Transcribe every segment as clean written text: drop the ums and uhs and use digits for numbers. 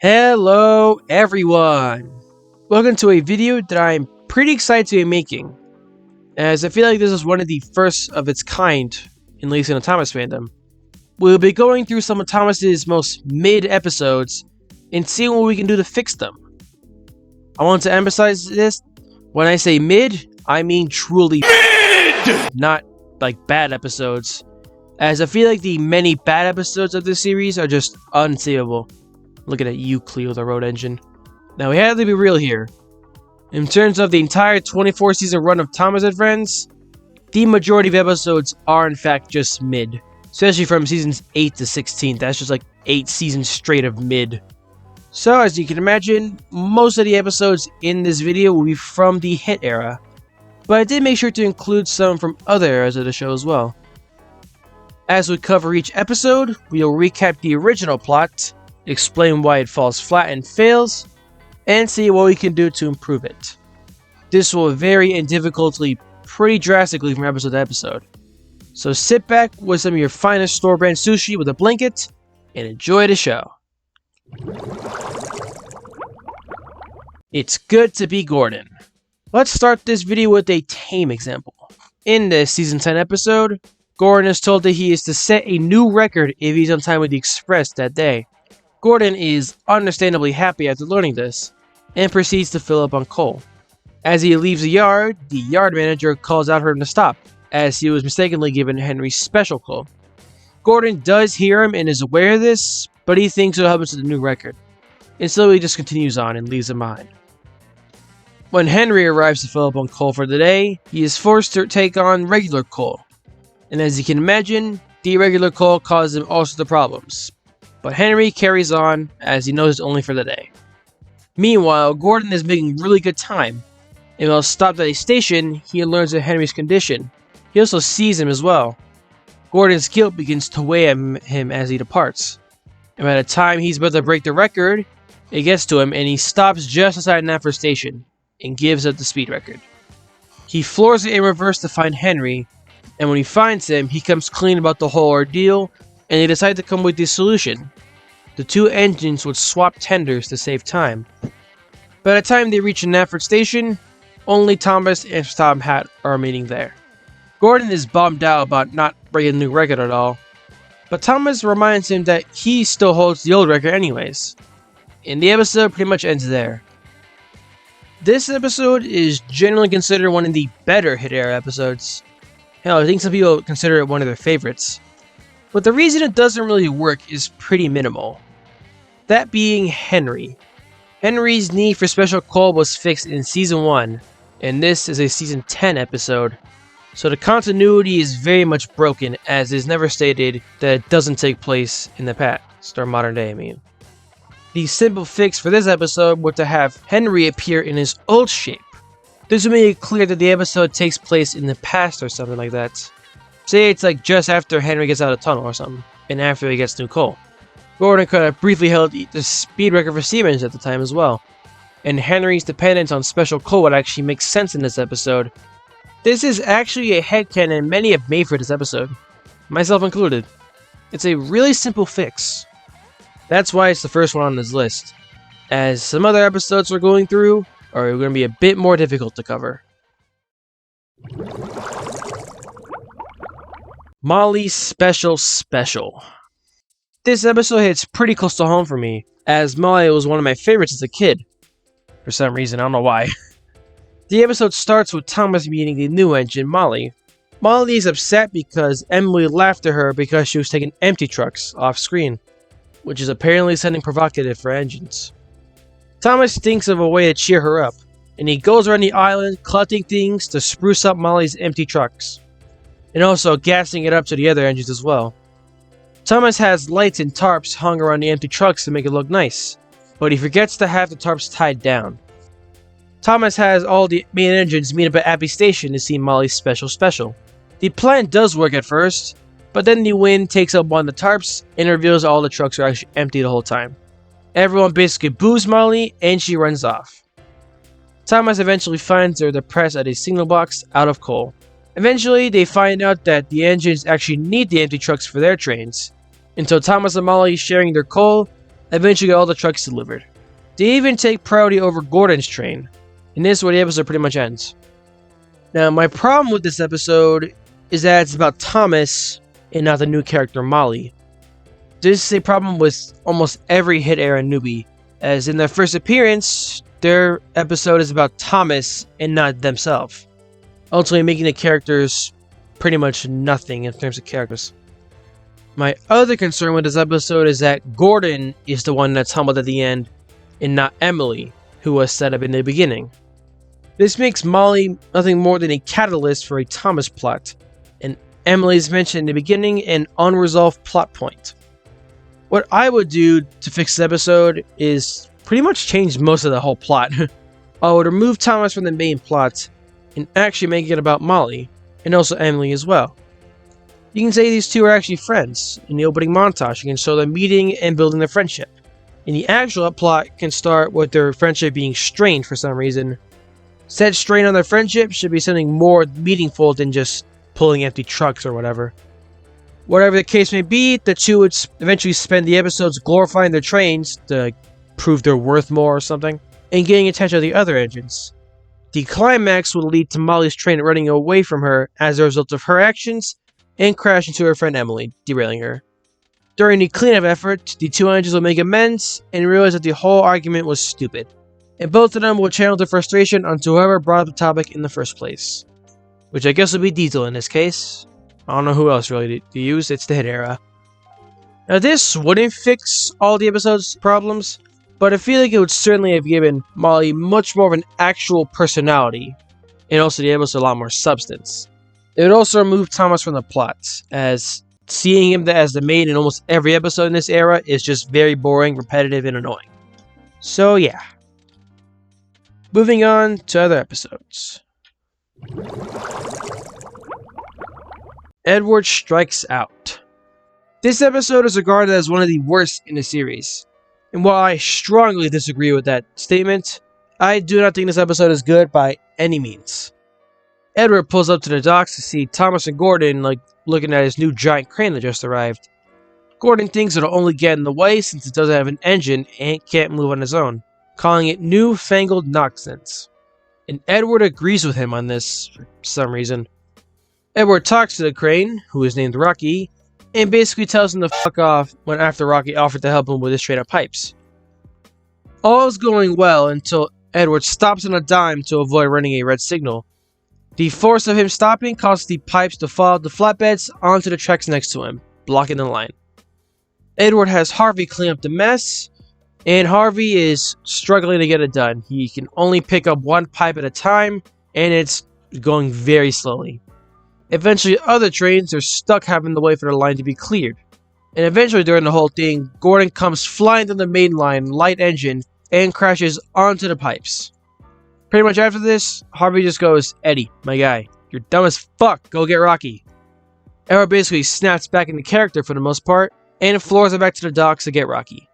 Hello everyone! Welcome to a video that I'm pretty excited to be making, as I feel like this is one of the first of its kind, at least in the Thomas fandom. We'll be going through some of Thomas's most mid episodes and seeing what we can do to fix them. I want to emphasize this, when I say mid, I mean truly mid! Not like bad episodes, as I feel like the many bad episodes of this series are just unsavable. Looking at you, Cleo, the road engine. Now, we have to be real here. In terms of the entire 24 season run of Thomas and Friends, the majority of episodes are in fact just mid. Especially from seasons 8 to 16. That's just like 8 seasons straight of mid. So, as you can imagine, most of the episodes in this video will be from the hit era. But I did make sure to include some from other eras of the show as well. As we cover each episode, we'll recap the original plot, explain why it falls flat and fails, and see what we can do to improve it. This will vary in difficulty pretty drastically from episode to episode. So sit back with some of your finest store-brand sushi with a blanket, and enjoy the show. It's good to be Gordon. Let's start this video with a tame example. In this season 10 episode, Gordon is told that he is to set a new record if he's on time with the express that day. Gordon is understandably happy after learning this, and proceeds to fill up on coal. As he leaves the yard manager calls out for him to stop, as he was mistakenly given Henry's special coal. Gordon does hear him and is aware of this, but he thinks it'll help him to the new record, and so he just continues on and leaves him behind. When Henry arrives to fill up on coal for the day, he is forced to take on regular coal, and as you can imagine, the irregular coal causes him all sorts of problems. But Henry carries on, as he knows it's only for the day. Meanwhile, Gordon is making really good time, and while stopped at a station, he learns of Henry's condition. He also sees him as well. Gordon's guilt begins to weigh on him as he departs. And by the time he's about to break the record, it gets to him and he stops just outside Knapford Station, and gives up the speed record. He floors it in reverse to find Henry, and when he finds him, he comes clean about the whole ordeal, and they decide to come with this solution. The two engines would swap tenders to save time. By the time they reach Knapford Station, only Thomas and Tom Hat are remaining there. Gordon is bummed out about not breaking the new record at all, but Thomas reminds him that he still holds the old record anyways. And the episode pretty much ends there. This episode is generally considered one of the better hit era episodes. Hell, I think some people consider it one of their favorites. But the reason it doesn't really work is pretty minimal. That being Henry. Henry's need for special coal was fixed in Season 1, and this is a Season 10 episode. So the continuity is very much broken, as it is never stated that it doesn't take place in the past, or modern day I mean. The simple fix for this episode was to have Henry appear in his old shape. This would make it clear that the episode takes place in the past or something like that. Say it's like just after Henry gets out of the tunnel or something, and after he gets new coal. Gordon could have briefly held the speed record for Siemens at the time as well, and Henry's dependence on special coal would actually make sense in this episode. This is actually a headcanon many have made for this episode, myself included. It's a really simple fix. That's why it's the first one on this list, as some other episodes we're going through are going to be a bit more difficult to cover. Molly's Special. This episode hits pretty close to home for me, as Molly was one of my favorites as a kid. For some reason, I don't know why. The episode starts with Thomas meeting the new engine, Molly. Molly is upset because Emily laughed at her because she was taking empty trucks off screen, which is apparently something provocative for engines. Thomas thinks of a way to cheer her up, and he goes around the island collecting things to spruce up Molly's empty trucks, and also gassing it up to the other engines as well. Thomas has lights and tarps hung around the empty trucks to make it look nice, but he forgets to have the tarps tied down. Thomas has all the main engines meet up at Abbey Station to see Molly's special. The plan does work at first, but then the wind takes up one of the tarps and reveals all the trucks are actually empty the whole time. Everyone basically boos Molly and she runs off. Thomas eventually finds her depressed at a signal box out of coal. Eventually, they find out that the engines actually need the empty trucks for their trains, and so Thomas and Molly sharing their coal eventually get all the trucks delivered. They even take priority over Gordon's train, and this is where the episode pretty much ends. Now, my problem with this episode is that it's about Thomas and not the new character Molly. This is a problem with almost every hit era newbie, as in their first appearance, their episode is about Thomas and not themselves, ultimately making the characters pretty much nothing in terms of characters. My other concern with this episode is that Gordon is the one that's humbled at the end, and not Emily, who was set up in the beginning. This makes Molly nothing more than a catalyst for a Thomas plot, and Emily is mentioned in the beginning an unresolved plot point. What I would do to fix this episode is pretty much change most of the whole plot. I would remove Thomas from the main plot and actually make it about Molly, and also Emily as well. You can say these two are actually friends. In the opening montage, you can show them meeting and building their friendship. And the actual plot can start with their friendship being strained for some reason. Said strain on their friendship should be something more meaningful than just pulling empty trucks or whatever. Whatever the case may be, the two would eventually spend the episodes glorifying their trains to prove they're worth more or something, and getting attention of the other engines. The climax will lead to Molly's train running away from her as a result of her actions, and crash into her friend Emily, derailing her. During the cleanup effort, the two engines will make amends and realize that the whole argument was stupid, and both of them will channel their frustration onto whoever brought up the topic in the first place. Which I guess would be Diesel in this case. I don't know who else really to use, it's the hit era. Now this wouldn't fix all the episode's problems, but I feel like it would certainly have given Molly much more of an actual personality, and also the episode a lot more substance. It would also remove Thomas from the plot, as seeing him as the main in almost every episode in this era is just very boring, repetitive, and annoying. So yeah. Moving on to other episodes. Edward Strikes Out. This episode is regarded as one of the worst in the series. And while I strongly disagree with that statement, I do not think this episode is good by any means. Edward pulls up to the docks to see Thomas and Gordon looking at his new giant crane that just arrived. Gordon thinks it'll only get in the way since it doesn't have an engine and can't move on its own, calling it newfangled nonsense. And Edward agrees with him on this for some reason. Edward talks to the crane, who is named Rocky, and basically tells him to fuck off when after Rocky offered to help him with his train of pipes. All is going well until Edward stops on a dime to avoid running a red signal. The force of him stopping causes the pipes to fall off the flatbeds onto the tracks next to him, blocking the line. Edward has Harvey clean up the mess, and Harvey is struggling to get it done. He can only pick up one pipe at a time, and it's going very slowly. Eventually, other trains are stuck having to wait for the line to be cleared. And eventually, during the whole thing, Gordon comes flying down the main line, light engine, and crashes onto the pipes. Pretty much after this, Harvey just goes, "Eddie, my guy, you're dumb as fuck, go get Rocky." Edward basically snaps back into character for the most part, and floors it back to the docks to get Rocky.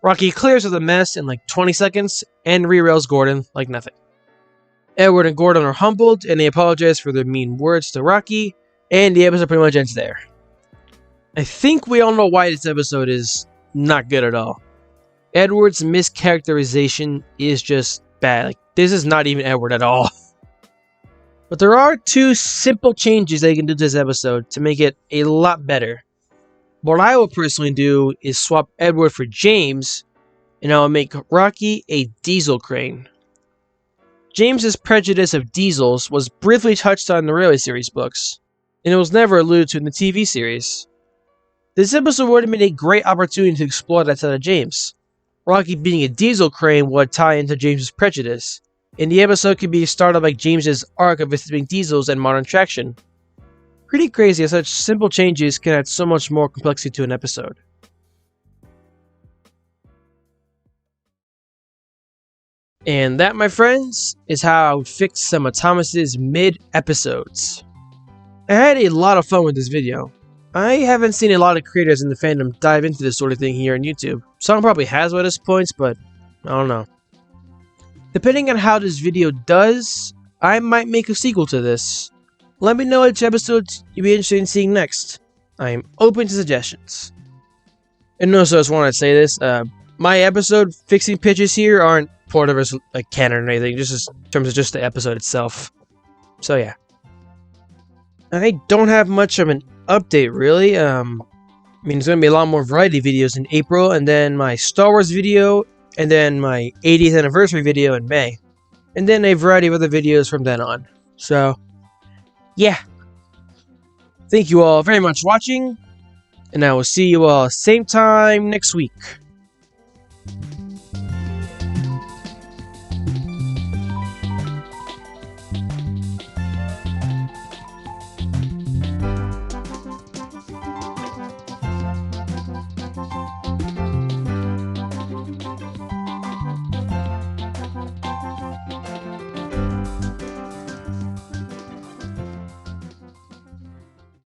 Rocky clears of the mess in like 20 seconds, and rerails Gordon like nothing. Edward and Gordon are humbled, and they apologize for their mean words to Rocky, and the episode pretty much ends there. I think we all know why this episode is not good at all. Edward's mischaracterization is just bad. This is not even Edward at all. But there are two simple changes that you can do to this episode to make it a lot better. What I will personally do is swap Edward for James, and I will make Rocky a diesel crane. James's prejudice of diesels was briefly touched on in the Railway series books, and it was never alluded to in the TV series. This episode would have been a great opportunity to explore that side of James. Rocky being a diesel crane would tie into James's prejudice, and the episode could be started like James's arc of visiting diesels and modern traction. Pretty crazy how such simple changes can add so much more complexity to an episode. And that, my friends, is how I would fix some of Thomas's mid-episodes. I had a lot of fun with this video. I haven't seen a lot of creators in the fandom dive into this sort of thing here on YouTube. Someone probably has by this point, but I don't know. Depending on how this video does, I might make a sequel to this. Let me know which episodes you'd be interested in seeing next. I am open to suggestions. And also, I just want to say this, my episode fixing pitches here aren't part of as like canon or anything, just in terms of just the episode itself. So yeah. I don't have much of an update really. I mean, there's gonna be a lot more variety videos in April, and then my Star Wars video, and then my 80th anniversary video in May, and then a variety of other videos from then on. So, yeah. Thank you all very much for watching, and I will see you all same time next week.